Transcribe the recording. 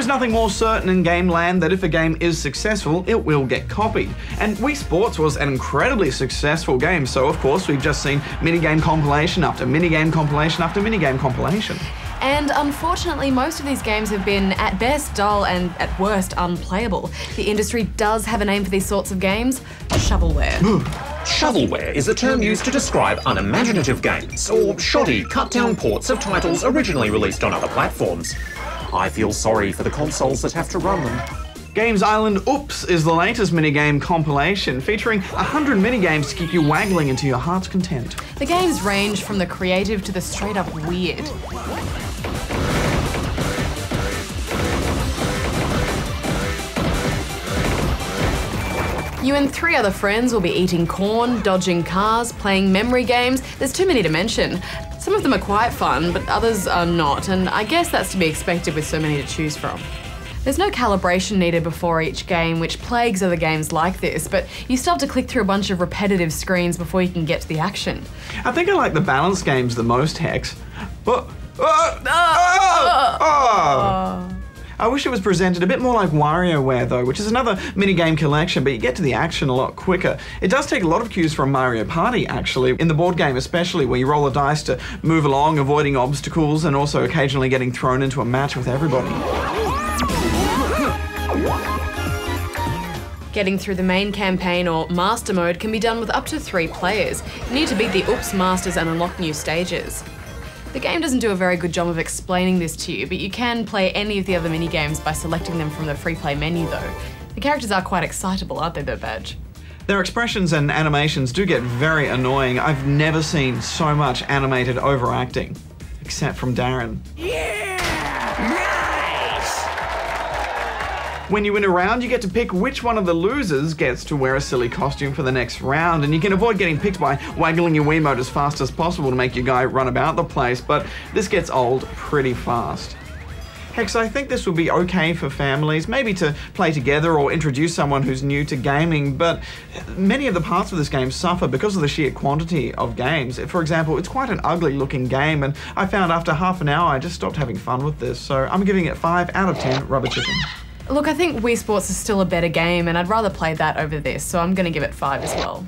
is nothing more certain in game land that if a game is successful, it will get copied. And Wii Sports was an incredibly successful game, so of course we've just seen minigame compilation after minigame compilation after minigame compilation. And unfortunately, most of these games have been at best dull and at worst unplayable. The industry does have a name for these sorts of games: shovelware. Shovelware is a term used to describe unimaginative games, or shoddy, cut-down ports of titles originally released on other platforms. I feel sorry for the consoles that have to run them. Games Island Oops is the latest minigame compilation, featuring 100 minigames to keep you waggling into your heart's content. The games range from the creative to the straight-up weird. You and 3 other friends will be eating corn, dodging cars, playing memory games. There's too many to mention. Some of them are quite fun, but others are not, and I guess that's to be expected with so many to choose from. There's no calibration needed before each game, which plagues other games like this, but you still have to click through a bunch of repetitive screens before you can get to the action. I think I like the balance games the most, Hex. I wish it was presented a bit more like WarioWare though, which is another minigame collection, but you get to the action a lot quicker. It does take a lot of cues from Mario Party actually, in the board game especially, where you roll the dice to move along, avoiding obstacles, and also occasionally getting thrown into a match with everybody. Getting through the main campaign or master mode can be done with up to 3 players. You need to beat the Oops Masters and unlock new stages. The game doesn't do a very good job of explaining this to you, but you can play any of the other minigames by selecting them from the free play menu though. The characters are quite excitable, aren't they though, Badge? Their expressions and animations do get very annoying. I've never seen so much animated overacting, except from Darren. When you win a round, you get to pick which one of the losers gets to wear a silly costume for the next round, and you can avoid getting picked by waggling your Wiimote as fast as possible to make your guy run about the place, but this gets old pretty fast. Hex, I think this would be okay for families, maybe to play together or introduce someone who's new to gaming, but many of the parts of this game suffer because of the sheer quantity of games. For example, it's quite an ugly looking game, and I found after half an hour I just stopped having fun with this, so I'm giving it 5 out of 10 rubber chickens. Look, I think Wii Sports is still a better game, and I'd rather play that over this, so I'm going to give it 5 as well.